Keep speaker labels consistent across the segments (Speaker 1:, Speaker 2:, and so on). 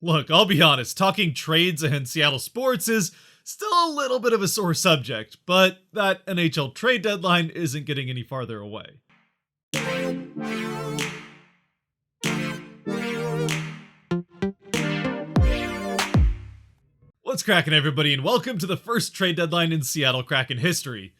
Speaker 1: Look, I'll be honest, talking trades and Seattle sports is still a little bit of a sore subject, but that NHL trade deadline isn't getting any farther away. What's cracking, everybody, and welcome to the first trade deadline in Seattle Kraken history.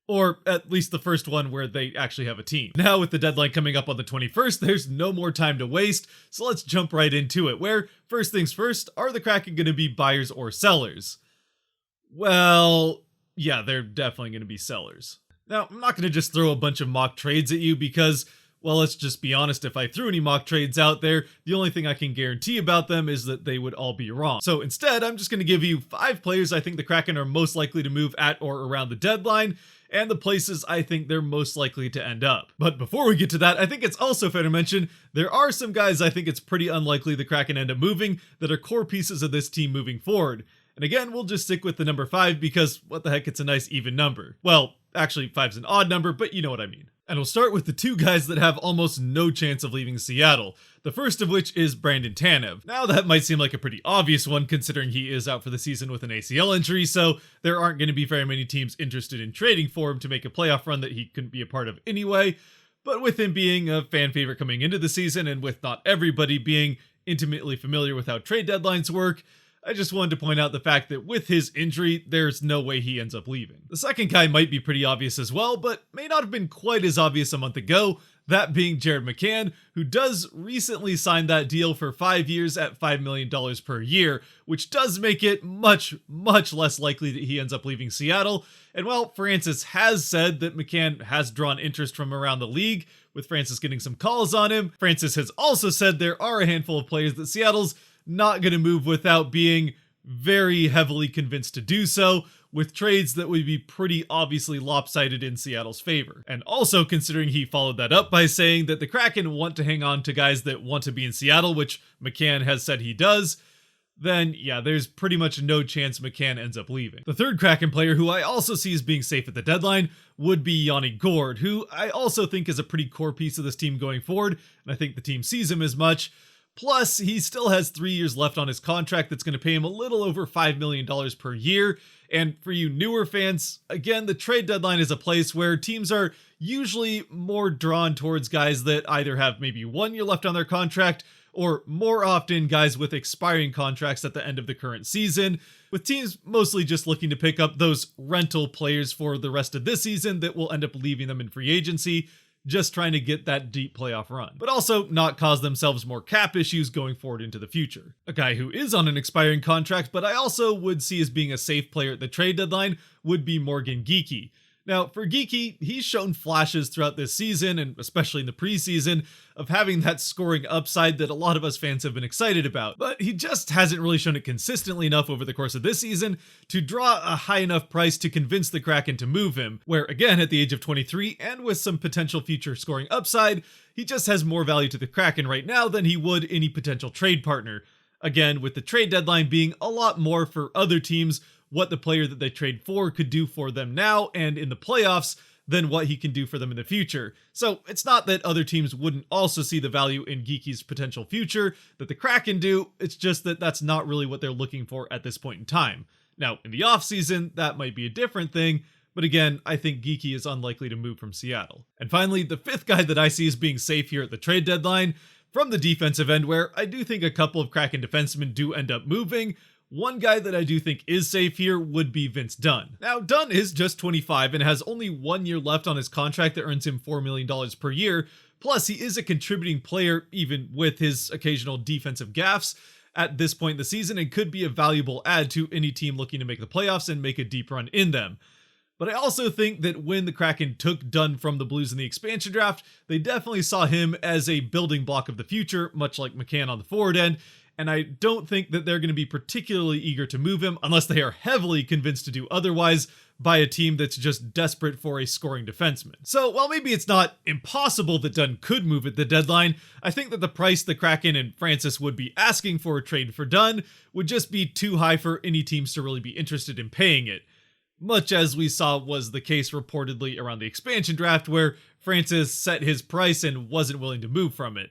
Speaker 1: Or at least the first one where they actually have a team. Now, with the deadline coming up on the 21st, there's no more time to waste, so let's jump right into it, where, first things first, are the Kraken going to be buyers or sellers? Well, yeah, they're definitely going to be sellers. Now, I'm not going to just throw a bunch of mock trades at you because, well, let's just be honest, if I threw any mock trades out there, the only thing I can guarantee about them is that they would all be wrong. So instead, I'm just going to give you 5 players I think the Kraken are most likely to move at or around the deadline, and the places I think they're most likely to end up. But before we get to that, I think it's also fair to mention there are some guys I think it's pretty unlikely the Kraken end up moving that are core pieces of this team moving forward. And again, we'll just stick with the number 5 because what the heck, it's a nice even number. Well, actually 5's an odd number, but you know what I mean. And we'll start with the 2 guys that have almost no chance of leaving Seattle, the first of which is Brandon Tanev. Now that might seem like a pretty obvious one considering he is out for the season with an ACL injury, so there aren't going to be very many teams interested in trading for him to make a playoff run that he couldn't be a part of anyway. But with him being a fan favorite coming into the season and with not everybody being intimately familiar with how trade deadlines work, I just wanted to point out the fact that with his injury, there's no way he ends up leaving. The second guy might be pretty obvious as well, but may not have been quite as obvious a month ago, that being Jared McCann, who does recently sign that deal for 5 years at $5 million per year, which does make it much less likely that he ends up leaving Seattle. And while Francis has said that McCann has drawn interest from around the league, with Francis getting some calls on him, Francis has also said there are a handful of players that Seattle's not going to move without being very heavily convinced to do so, with trades that would be pretty obviously lopsided in Seattle's favor. And also considering he followed that up by saying that the Kraken want to hang on to guys that want to be in Seattle, which McCann has said he does, then yeah, there's pretty much no chance McCann ends up leaving. The third Kraken player who I also see as being safe at the deadline would be Yanni Gourde, who I also think is a pretty core piece of this team going forward, and I think the team sees him as much. Plus, he still has 3 years left on his contract that's going to pay him a little over $5 million per year. And for you newer fans, again, the trade deadline is a place where teams are usually more drawn towards guys that either have maybe 1 year left on their contract or more often guys with expiring contracts at the end of the current season, with teams mostly just looking to pick up those rental players for the rest of this season that will end up leaving them in free agency, just trying to get that deep playoff run, but also not cause themselves more cap issues going forward into the future. A guy who is on an expiring contract, but I also would see as being a safe player at the trade deadline, would be Morgan Geekie. Now, for Geekie, he's shown flashes throughout this season, and especially in the preseason, of having that scoring upside that a lot of us fans have been excited about, but he just hasn't really shown it consistently enough over the course of this season to draw a high enough price to convince the Kraken to move him, where again, at the age of 23, and with some potential future scoring upside, he just has more value to the Kraken right now than he would any potential trade partner. Again, with the trade deadline being a lot more for other teams what the player that they trade for could do for them now and in the playoffs than what he can do for them in the future. So it's not that other teams wouldn't also see the value in Geekie's potential future that the Kraken do, it's just that that's not really what they're looking for at this point in time. Now, in the offseason, that might be a different thing, but again, I think Geekie is unlikely to move from Seattle. And finally, the 5th guy that I see as being safe here at the trade deadline, from the defensive end, where I do think a couple of Kraken defensemen do end up moving, one guy that I do think is safe here would be Vince Dunn. Now, Dunn is just 25 and has only 1 year left on his contract that earns him $4 million per year. Plus, he is a contributing player, even with his occasional defensive gaffes at this point in the season, and could be a valuable add to any team looking to make the playoffs and make a deep run in them. But I also think that when the Kraken took Dunn from the Blues in the expansion draft, they definitely saw him as a building block of the future, much like McCann on the forward end, and I don't think that they're going to be particularly eager to move him unless they are heavily convinced to do otherwise by a team that's just desperate for a scoring defenseman. So while maybe it's not impossible that Dunn could move at the deadline, I think that the price the Kraken and Francis would be asking for a trade for Dunn would just be too high for any teams to really be interested in paying it. Much as we saw was the case reportedly around the expansion draft where Francis set his price and wasn't willing to move from it.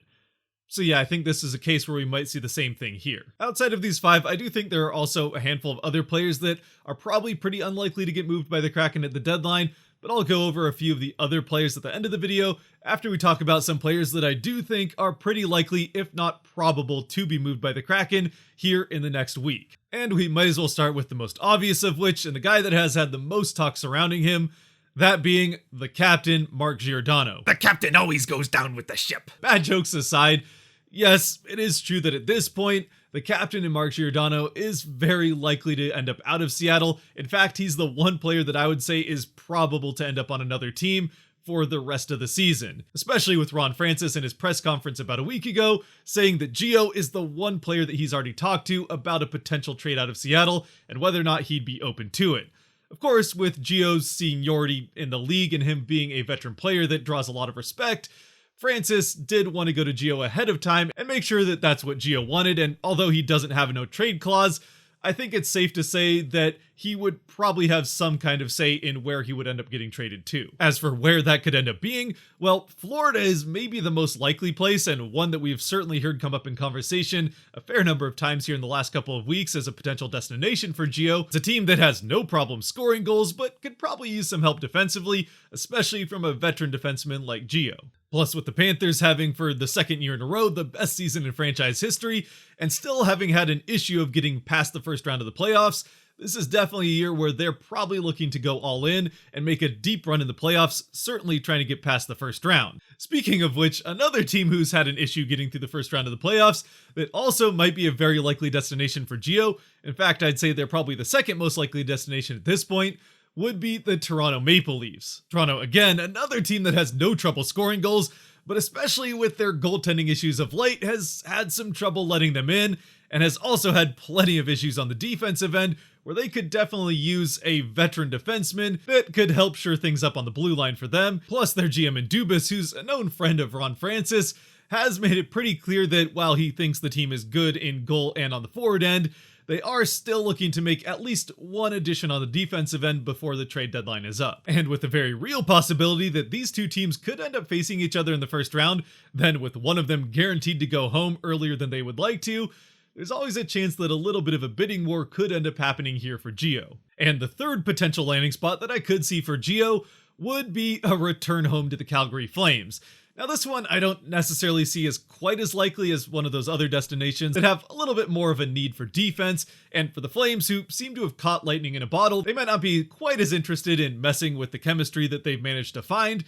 Speaker 1: So yeah, I think this is a case where we might see the same thing here. Outside of these 5, I do think there are also a handful of other players that are probably pretty unlikely to get moved by the Kraken at the deadline, but I'll go over a few of the other players at the end of the video after we talk about some players that I do think are pretty likely, if not probable, to be moved by the Kraken here in the next week. And we might as well start with the most obvious of which, and the guy that has had the most talk surrounding him, that being the captain, Mark Giordano.
Speaker 2: The captain always goes down with the ship.
Speaker 1: Bad jokes aside, yes, it is true that at this point, the captain in Mark Giordano is very likely to end up out of Seattle. In fact, he's the one player that I would say is probable to end up on another team for the rest of the season, especially with Ron Francis in his press conference about a week ago saying that Gio is the one player that he's already talked to about a potential trade out of Seattle and whether or not he'd be open to it. Of course, with Gio's seniority in the league and him being a veteran player that draws a lot of respect, Francis did want to go to Gio ahead of time and make sure that that's what Gio wanted, and although he doesn't have a no trade clause, I think it's safe to say that he would probably have some kind of say in where he would end up getting traded to. As for where that could end up being, well, Florida is maybe the most likely place, and one that we've certainly heard come up in conversation a fair number of times here in the last couple of weeks as a potential destination for Gio. It's a team that has no problem scoring goals, but could probably use some help defensively, especially from a veteran defenseman like Gio. Plus, with the Panthers having for the second year in a row the best season in franchise history, and still having had an issue of getting past the first round of the playoffs, this is definitely a year where they're probably looking to go all in and make a deep run in the playoffs, certainly trying to get past the first round. Speaking of which, another team who's had an issue getting through the first round of the playoffs that also might be a very likely destination for Gio, in fact I'd say they're probably the second most likely destination at this point, would be the Toronto Maple Leafs. Toronto, again, another team that has no trouble scoring goals, but especially with their goaltending issues of late, has had some trouble letting them in, and has also had plenty of issues on the defensive end, where they could definitely use a veteran defenseman that could help shore things up on the blue line for them. Plus, their GM in Dubas, who's a known friend of Ron Francis, has made it pretty clear that while he thinks the team is good in goal and on the forward end, they are still looking to make at least one addition on the defensive end before the trade deadline is up. And with the very real possibility that these two teams could end up facing each other in the first round, then with one of them guaranteed to go home earlier than they would like to, there's always a chance that a little bit of a bidding war could end up happening here for Gio. And the third potential landing spot that I could see for Gio would be a return home to the Calgary Flames. Now this one I don't necessarily see as quite as likely as one of those other destinations that have a little bit more of a need for defense, and for the Flames, who seem to have caught lightning in a bottle, they might not be quite as interested in messing with the chemistry that they've managed to find,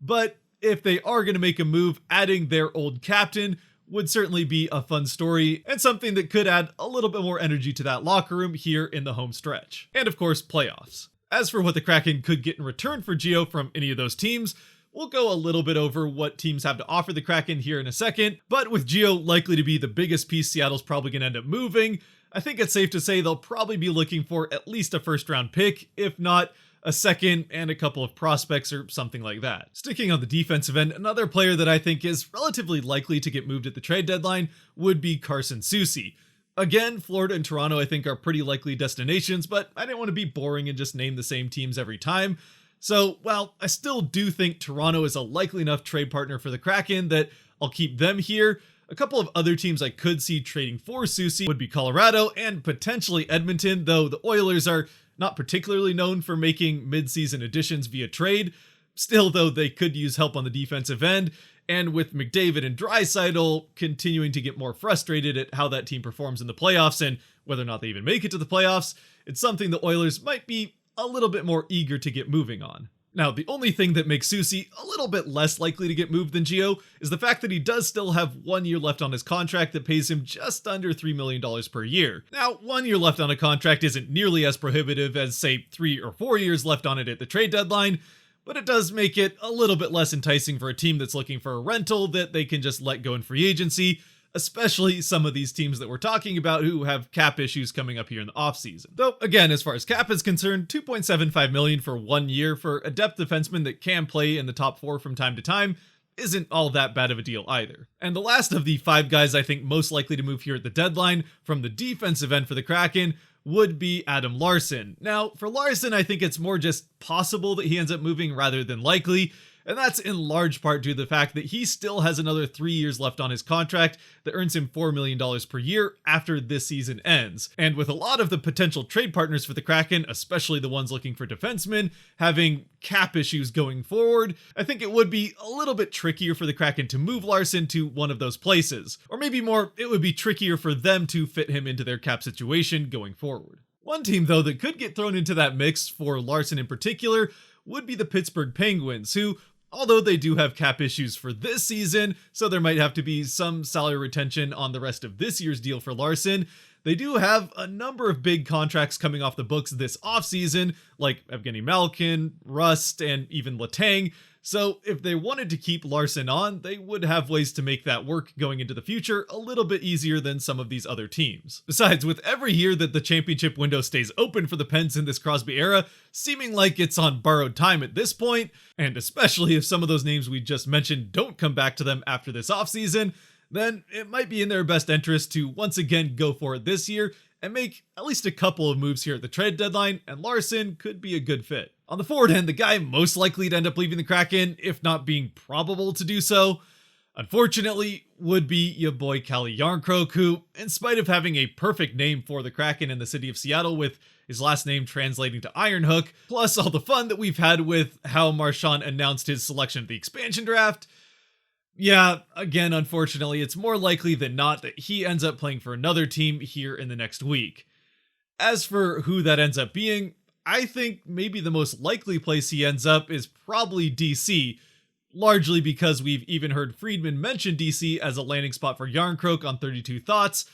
Speaker 1: but if they are going to make a move, adding their old captain would certainly be a fun story and something that could add a little bit more energy to that locker room here in the home stretch. And of course, playoffs. As for what the Kraken could get in return for Gio from any of those teams, we'll go a little bit over what teams have to offer the Kraken here in a second, but with Gio likely to be the biggest piece Seattle's probably going to end up moving, I think it's safe to say they'll probably be looking for at least a first round pick, if not a second and a couple of prospects or something like that. Sticking on the defensive end, another player that I think is relatively likely to get moved at the trade deadline would be Carson Soucy. Again, Florida and Toronto I think are pretty likely destinations, but I didn't want to be boring and just name the same teams every time. So, while I still do think Toronto is a likely enough trade partner for the Kraken that I'll keep them here, a couple of other teams I could see trading for Soucy would be Colorado and potentially Edmonton, though the Oilers are not particularly known for making mid-season additions via trade. Still, though, they could use help on the defensive end, and with McDavid and Draisaitl continuing to get more frustrated at how that team performs in the playoffs and whether or not they even make it to the playoffs, it's something the Oilers might be a little bit more eager to get moving on. Now, the only thing that makes Soucy a little bit less likely to get moved than Gio is the fact that he does still have 1 year left on his contract that pays him just under $3 million per year. Now, 1 year left on a contract isn't nearly as prohibitive as, say, 3 or 4 years left on it at the trade deadline, but it does make it a little bit less enticing for a team that's looking for a rental that they can just let go in free agency, especially some of these teams that we're talking about who have cap issues coming up here in the offseason. Though, again, as far as cap is concerned, $2.75 million for 1 year for a depth defenseman that can play in the top 4 from time to time isn't all that bad of a deal either. And the last of the 5 guys I think most likely to move here at the deadline from the defensive end for the Kraken would be Adam Larsson. Now, for Larsson, I think it's more just possible that he ends up moving rather than likely, And that's in large part due to the fact that he still has another 3 years left on his contract that earns him $4 million per year after this season ends. And with a lot of the potential trade partners for the Kraken, especially the ones looking for defensemen, having cap issues going forward, I think it would be a little bit trickier for the Kraken to move Larsson to one of those places. Or maybe more, it would be trickier for them to fit him into their cap situation going forward. One team, though, that could get thrown into that mix for Larsson in particular would be the Pittsburgh Penguins, who, although they do have cap issues for this season, so there might have to be some salary retention on the rest of this year's deal for Larsson, they do have a number of big contracts coming off the books this offseason, like Evgeny Malkin, Rust, and even Letang. So if they wanted to keep Larsson on, they would have ways to make that work going into the future a little bit easier than some of these other teams. Besides, with every year that the championship window stays open for the Pens in this Crosby era, seeming like it's on borrowed time at this point, and especially if some of those names we just mentioned don't come back to them after this offseason, then it might be in their best interest to once again go for it this year and make at least a couple of moves here at the trade deadline, and Larsson could be a good fit. On the forward end, the guy most likely to end up leaving the Kraken, if not being probable to do so, unfortunately, would be your boy Calle Jarnkrok, who, in spite of having a perfect name for the Kraken in the city of Seattle with his last name translating to Iron Hook, plus all the fun that we've had with how Marchand announced his selection at the expansion draft, yeah, again, unfortunately, it's more likely than not that he ends up playing for another team here in the next week. As for who that ends up being, I think maybe the most likely place he ends up is probably DC, largely because we've even heard Friedman mention DC as a landing spot for Jarnkrok on 32 Thoughts,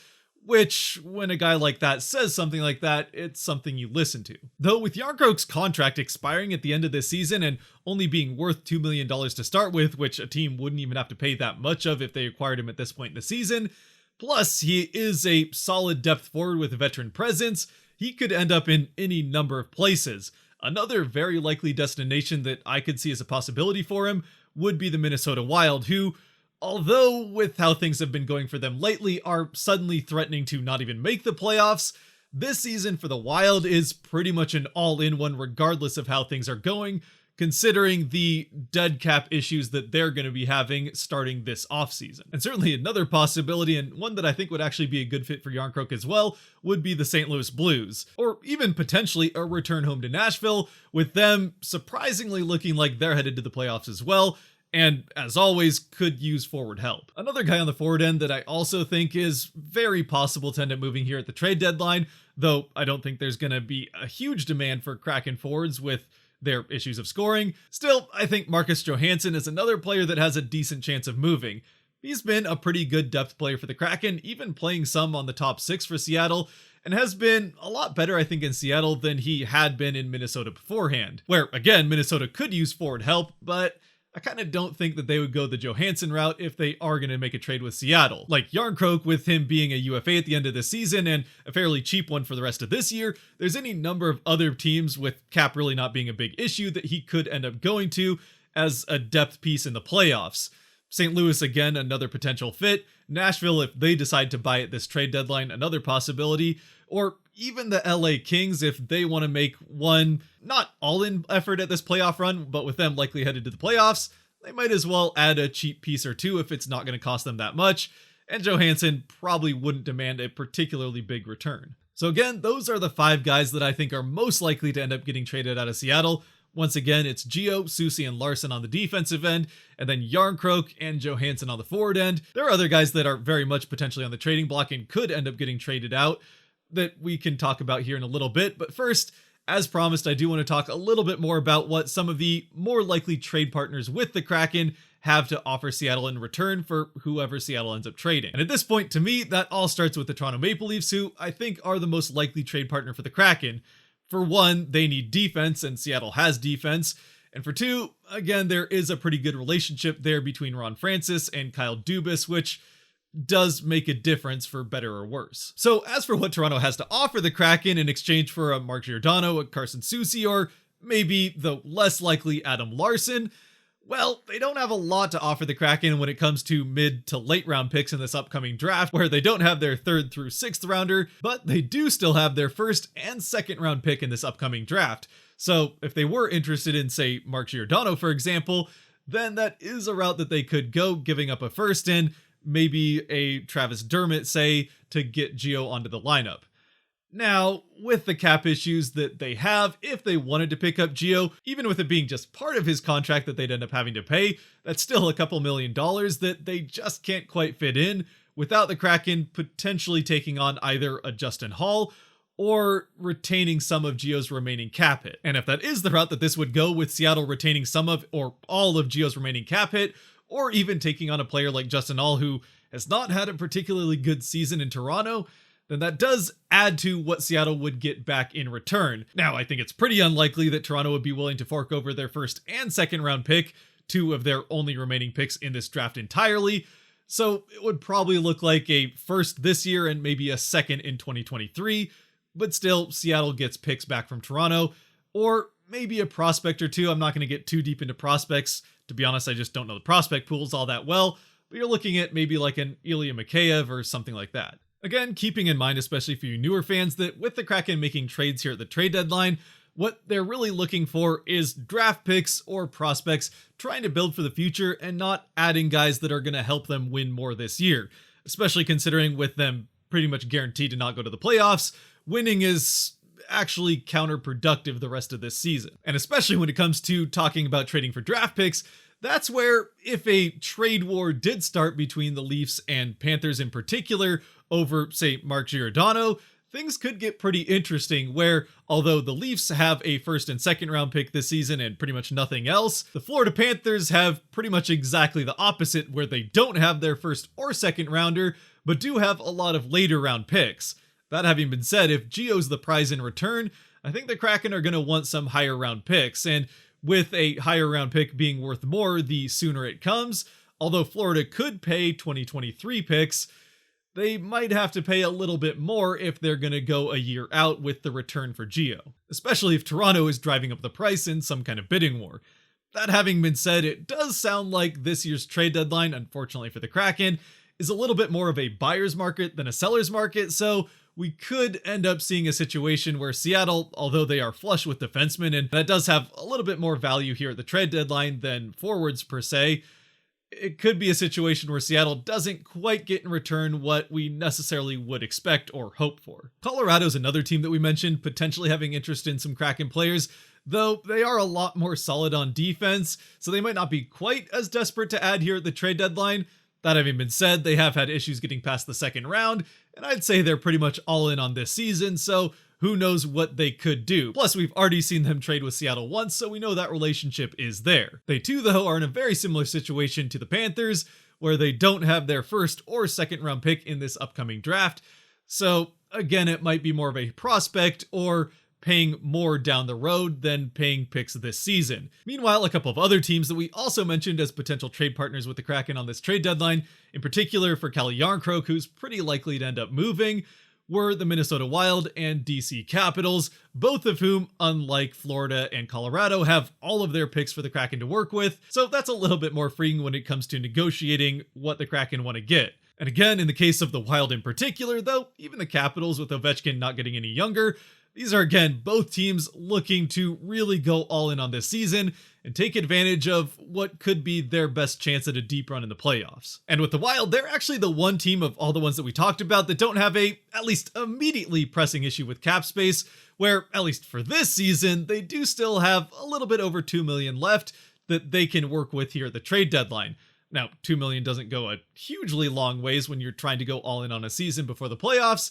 Speaker 1: which, when a guy like that says something like that, it's something you listen to. Though with Jarnkrok's contract expiring at the end of this season and only being worth $2 million to start with, which a team wouldn't even have to pay that much of if they acquired him at this point in the season, plus he is a solid depth forward with a veteran presence, he could end up in any number of places. Another very likely destination that I could see as a possibility for him would be the Minnesota Wild, who, although with how things have been going for them lately, are suddenly threatening to not even make the playoffs, this season for the Wild is pretty much an all-in one regardless of how things are going, considering the dead cap issues that they're going to be having starting this offseason. And certainly another possibility, and one that I think would actually be a good fit for Jarnkrok as well, would be the St. Louis Blues, or even potentially a return home to Nashville, with them surprisingly looking like they're headed to the playoffs as well, and as always, could use forward help. Another guy on the forward end that I also think is very possible to end up moving here at the trade deadline, though I don't think there's going to be a huge demand for Kraken forwards with their issues of scoring. Still, I think Marcus Johansson is another player that has a decent chance of moving. He's been a pretty good depth player for the Kraken, even playing some on the top 6 for Seattle, and has been a lot better, I think, in Seattle than he had been in Minnesota beforehand, where, again, Minnesota could use forward help, but I kind of don't think that they would go the Johansson route if they are going to make a trade with Seattle. Like Jarnkrok, with him being a UFA at the end of the season and a fairly cheap one for the rest of this year, there's any number of other teams, with cap really not being a big issue, that he could end up going to as a depth piece in the playoffs. St. Louis, again, another potential fit. Nashville, if they decide to buy at this trade deadline, another possibility. Or even the LA Kings, if they want to make one not all-in effort at this playoff run, but with them likely headed to the playoffs, they might as well add a cheap piece or two if it's not going to cost them that much, and Johansson probably wouldn't demand a particularly big return. So again, those are the 5 guys that I think are most likely to end up getting traded out of Seattle. Once again, it's Gio, Soucy, and Larsson on the defensive end, and then Jarnkrok and Johansson on the forward end. There are other guys that are very much potentially on the trading block and could end up getting traded out that we can talk about here in a little bit. But first, as promised, I do want to talk a little bit more about what some of the more likely trade partners with the Kraken have to offer Seattle in return for whoever Seattle ends up trading. And at this point, to me, that all starts with the Toronto Maple Leafs, who I think are the most likely trade partner for the Kraken. For one, they need defense, and Seattle has defense. And for two, again, there is a pretty good relationship there between Ron Francis and Kyle Dubas, which does make a difference for better or worse. So as for what Toronto has to offer the Kraken in exchange for a Mark Giordano, a Carson Soucy, or maybe the less likely Adam Larsson, well, they don't have a lot to offer the Kraken when it comes to mid to late round picks in this upcoming draft, where they don't have their 3rd through 6th rounder, but they do still have their 1st and 2nd round pick in this upcoming draft. So if they were interested in, say, Mark Giordano, for example, then that is a route that they could go, giving up a first and maybe a Travis Dermott, say, to get Gio onto the lineup. Now, with the cap issues that they have, if they wanted to pick up Gio, even with it being just part of his contract that they'd end up having to pay, that's still a couple $1 million that they just can't quite fit in without the Kraken potentially taking on either a Justin Hall or retaining some of Gio's remaining cap hit. And if that is the route that this would go, with Seattle retaining some of or all of Gio's remaining cap hit, or even taking on a player like Justin Hall who has not had a particularly good season in Toronto, then that does add to what Seattle would get back in return. Now, I think it's pretty unlikely that Toronto would be willing to fork over their first and second round pick, two of their only remaining picks in this draft entirely, so it would probably look like a first this year and maybe a second in 2023, but still, Seattle gets picks back from Toronto, or maybe a prospect or two. I'm not going to get too deep into prospects. To be honest, I just don't know the prospect pools all that well, but you're looking at maybe like an Ilya Mikheyev or something like that. Again, keeping in mind, especially for you newer fans, that with the Kraken making trades here at the trade deadline, what they're really looking for is draft picks or prospects trying to build for the future and not adding guys that are going to help them win more this year, especially considering with them pretty much guaranteed to not go to the playoffs, winning is actually counterproductive the rest of this season. And especially when it comes to talking about trading for draft picks, that's where, if a trade war did start between the Leafs and Panthers in particular over, say, Mark Giordano, things could get pretty interesting where, although the Leafs have a first and second round pick this season and pretty much nothing else, the Florida Panthers have pretty much exactly the opposite, where they don't have their first or second rounder, but do have a lot of later round picks. That having been said, if Gio's the prize in return, I think the Kraken are going to want some higher round picks, and with a higher round pick being worth more the sooner it comes, although Florida could pay 2023 picks, they might have to pay a little bit more if they're going to go a year out with the return for Gio, especially if Toronto is driving up the price in some kind of bidding war. That having been said, it does sound like this year's trade deadline, unfortunately for the Kraken, is a little bit more of a buyer's market than a seller's market, so we could end up seeing a situation where Seattle, although they are flush with defensemen, and that does have a little bit more value here at the trade deadline than forwards per se, it could be a situation where Seattle doesn't quite get in return what we necessarily would expect or hope for. Colorado's another team that we mentioned potentially having interest in some Kraken players, though they are a lot more solid on defense, so they might not be quite as desperate to add here at the trade deadline. That having been said, they have had issues getting past the second round, and I'd say they're pretty much all in on this season, so who knows what they could do. Plus, we've already seen them trade with Seattle once, so we know that relationship is there. They too, though, are in a very similar situation to the Panthers, where they don't have their first or second round pick in this upcoming draft, so again, it might be more of a prospect or paying more down the road than paying picks this season. Meanwhile, a couple of other teams that we also mentioned as potential trade partners with the Kraken on this trade deadline, in particular for Calle Jarnkrok, who's pretty likely to end up moving, were the Minnesota Wild and DC Capitals, both of whom, unlike Florida and Colorado, have all of their picks for the Kraken to work with, so that's a little bit more freeing when it comes to negotiating what the Kraken want to get. And again, in the case of the Wild in particular, though, even the Capitals with Ovechkin not getting any younger, these are, again, both teams looking to really go all in on this season and take advantage of what could be their best chance at a deep run in the playoffs. And with the Wild, they're actually the one team of all the ones that we talked about that don't have a, at least immediately pressing issue with cap space, where, at least for this season, they do still have a little bit over $2 million left that they can work with here at the trade deadline. Now, $2 million doesn't go a hugely long ways when you're trying to go all in on a season before the playoffs,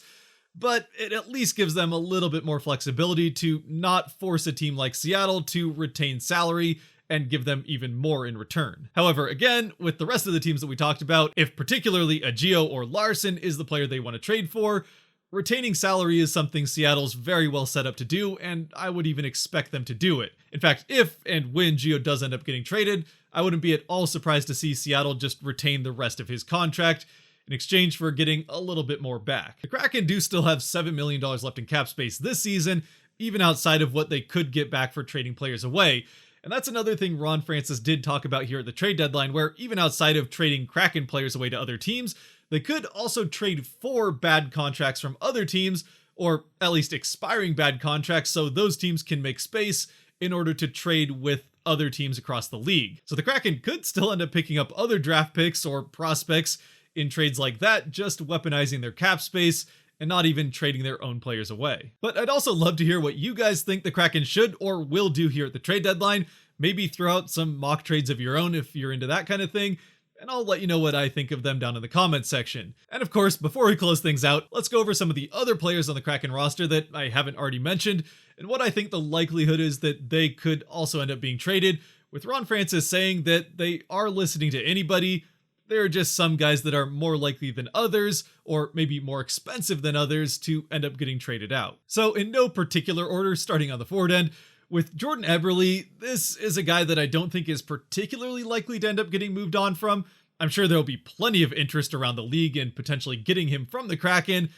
Speaker 1: but it at least gives them a little bit more flexibility to not force a team like Seattle to retain salary and give them even more in return. However, again, with the rest of the teams that we talked about, if particularly a Gio or Larson is the player they want to trade for, retaining salary is something Seattle's very well set up to do, and I would even expect them to do it. In fact, if and when Gio does end up getting traded, I wouldn't be at all surprised to see Seattle just retain the rest of his contract in exchange for getting a little bit more back. The Kraken do still have $7 million left in cap space this season, even outside of what they could get back for trading players away. And that's another thing Ron Francis did talk about here at the trade deadline, where even outside of trading Kraken players away to other teams, they could also trade for bad contracts from other teams, or at least expiring bad contracts, so those teams can make space in order to trade with other teams across the league. So the Kraken could still end up picking up other draft picks or prospects in trades like that, just weaponizing their cap space and not even trading their own players away. But I'd also love to hear what you guys think the Kraken should or will do here at the trade deadline. Maybe throw out some mock trades of your own if you're into that kind of thing, and I'll let you know what I think of them down in the comments section. And of course, before we close things out, let's go over some of the other players on the Kraken roster that I haven't already mentioned, and what I think the likelihood is that they could also end up being traded, with Ron Francis saying that they are listening to anybody. There are just some guys that are more likely than others, or maybe more expensive than others, to end up getting traded out. So in no particular order, starting on the forward end, with Jordan Eberle, this is a guy that I don't think is particularly likely to end up getting moved on from. I'm sure there'll be plenty of interest around the league in potentially getting him from the Kraken,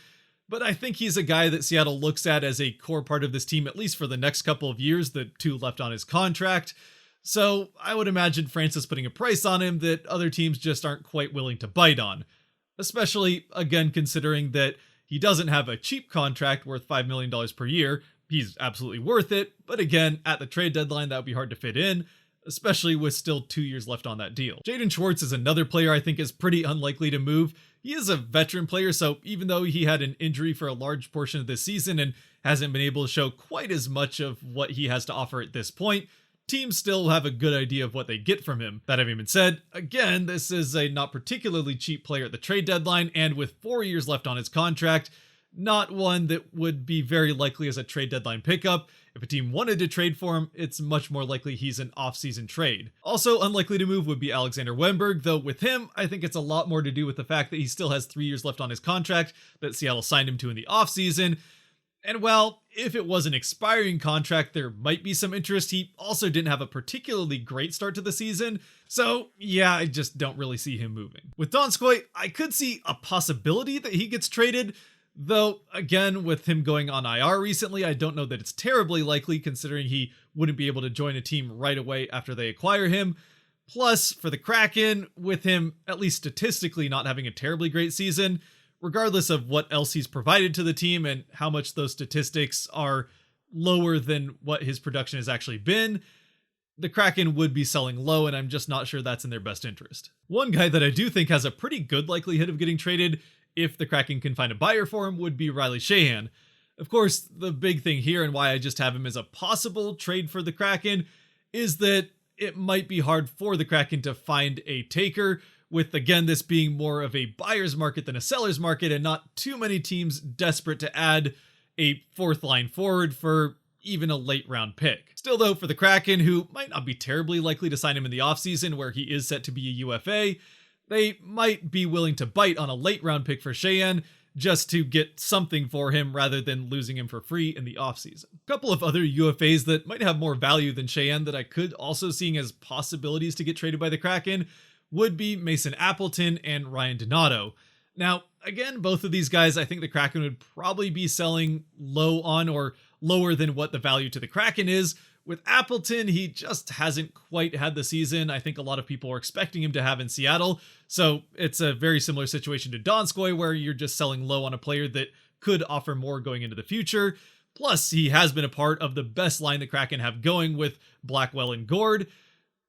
Speaker 1: but I think he's a guy that Seattle looks at as a core part of this team, at least for the next couple of years, the 2 left on his contract. So I would imagine Francis putting a price on him that other teams just aren't quite willing to bite on. Especially, again, considering that he doesn't have a cheap contract worth $5 million per year. He's absolutely worth it, but again, at the trade deadline, that would be hard to fit in, especially with still 2 years left on that deal. Jaden Schwartz is another player I think is pretty unlikely to move. He is a veteran player, so even though he had an injury for a large portion of this season and hasn't been able to show quite as much of what he has to offer at this point, teams still have a good idea of what they get from him. That having been said, again, this is a not particularly cheap player at the trade deadline, and with 4 years left on his contract, not one that would be very likely as a trade deadline pickup. If a team wanted to trade for him, it's much more likely he's an off-season trade. Also unlikely to move would be Alexander Wennberg, though with him, I think it's a lot more to do with the fact that he still has 3 years left on his contract that Seattle signed him to in the offseason. And while if it was an expiring contract, there might be some interest, he also didn't have a particularly great start to the season. So yeah, I just don't really see him moving. With Donskoy, I could see a possibility that he gets traded, though again, with him going on IR recently, I don't know that it's terribly likely considering he wouldn't be able to join a team right away after they acquire him. Plus, for the Kraken, with him at least statistically not having a terribly great season, regardless of what else he's provided to the team and how much those statistics are lower than what his production has actually been, the Kraken would be selling low, and I'm just not sure that's in their best interest. One guy that I do think has a pretty good likelihood of getting traded, if the Kraken can find a buyer for him, would be Riley Sheahan. Of course, the big thing here and why I just have him as a possible trade for the Kraken is that it might be hard for the Kraken to find a taker, with again this being more of a buyer's market than a seller's market, and not too many teams desperate to add a 4th line forward for even a late round pick. Still though, for the Kraken, who might not be terribly likely to sign him in the offseason where he is set to be a UFA, they might be willing to bite on a late round pick for Sheahan just to get something for him rather than losing him for free in the offseason. A couple of other UFAs that might have more value than Sheahan that I could also see as possibilities to get traded by the Kraken would be Mason Appleton and Ryan Donato. Now, again, both of these guys I think the Kraken would probably be selling low on, or lower than what the value to the Kraken is. With Appleton, he just hasn't quite had the season I think a lot of people are expecting him to have in Seattle, so it's a very similar situation to Donskoy, where you're just selling low on a player that could offer more going into the future. Plus, he has been a part of the best line the Kraken have going with Blackwell and Gord.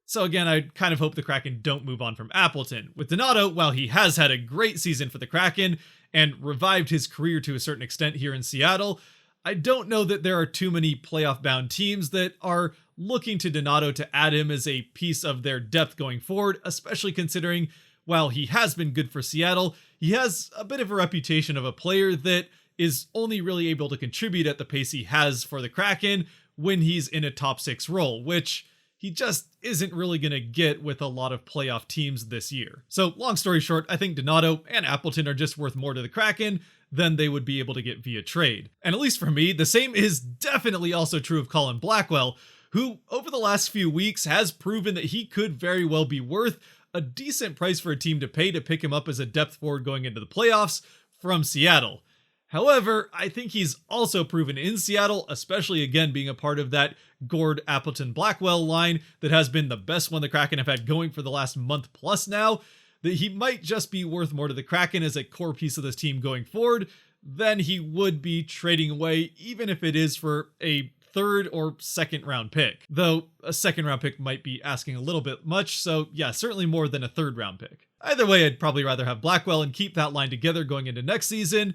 Speaker 1: So again, I kind of hope the Kraken don't move on from Appleton. With Donato, while he has had a great season for the Kraken and revived his career to a certain extent here in Seattle, I don't know that there are too many playoff-bound teams that are looking to Donato to add him as a piece of their depth going forward, especially considering while he has been good for Seattle, he has a bit of a reputation of a player that is only really able to contribute at the pace he has for the Kraken when he's in a top 6 role, which he just isn't really going to get with a lot of playoff teams this year. So long story short, I think Donato and Appleton are just worth more to the Kraken than they would be able to get via trade. And at least for me, the same is definitely also true of Colin Blackwell, who over the last few weeks has proven that he could very well be worth a decent price for a team to pay to pick him up as a depth forward going into the playoffs from Seattle. However, I think he's also proven in Seattle, especially again being a part of that Gord, Appleton, Blackwell line that has been the best one the Kraken have had going for the last month plus now, that he might just be worth more to the Kraken as a core piece of this team going forward than he would be trading away, even if it is for a third or second round pick. Though a second round pick might be asking a little bit much, so yeah, certainly more than a third round pick. Either way, I'd probably rather have Blackwell and keep that line together going into next season.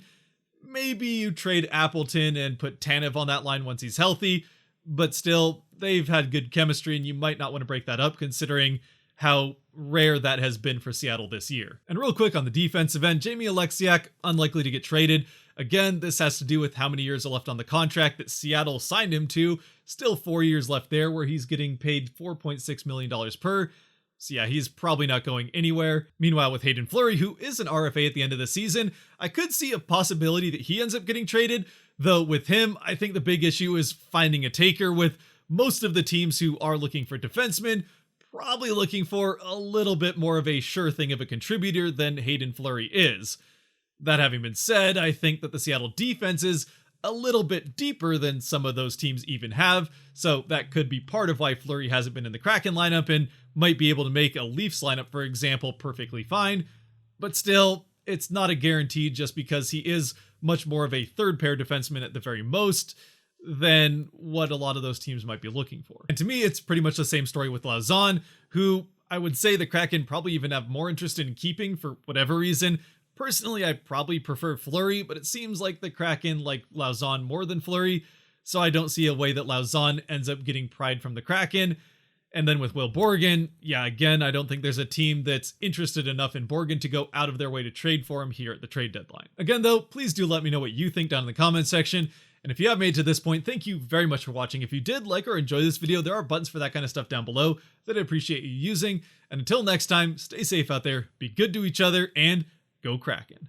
Speaker 1: Maybe you trade Appleton and put Tanev on that line once he's healthy, but still, they've had good chemistry and you might not want to break that up considering how rare that has been for Seattle this year. And real quick on the defensive end, Jamie Alexiak, unlikely to get traded. Again, this has to do with how many years are left on the contract that Seattle signed him to. Still 4 years left there where he's getting paid $4.6 million per. So yeah, he's probably not going anywhere. Meanwhile, with Hayden Fleury, who is an RFA at the end of the season, I could see a possibility that he ends up getting traded. Though with him, I think the big issue is finding a taker, with most of the teams who are looking for defensemen probably looking for a little bit more of a sure thing of a contributor than Hayden Fleury is. That having been said, I think that the Seattle defense is a little bit deeper than some of those teams even have, so that could be part of why Fleury hasn't been in the Kraken lineup and might be able to make a Leafs lineup, for example, perfectly fine. But still, it's not a guarantee just because he is much more of a third pair defenseman at the very most than what a lot of those teams might be looking for. And to me, it's pretty much the same story with Lauzon, who I would say the Kraken probably even have more interest in keeping for whatever reason. Personally, I probably prefer Fleury, but it seems like the Kraken like Lauzon more than Fleury, so I don't see a way that Lauzon ends up getting pried from the Kraken. And then with Will Borgen, yeah, again, I don't think there's a team that's interested enough in Borgen to go out of their way to trade for him here at the trade deadline. Again, though, please do let me know what you think down in the comments section. And if you have made it to this point, thank you very much for watching. If you did like or enjoy this video, there are buttons for that kind of stuff down below that I appreciate you using. And until next time, stay safe out there, be good to each other, and go Kraken.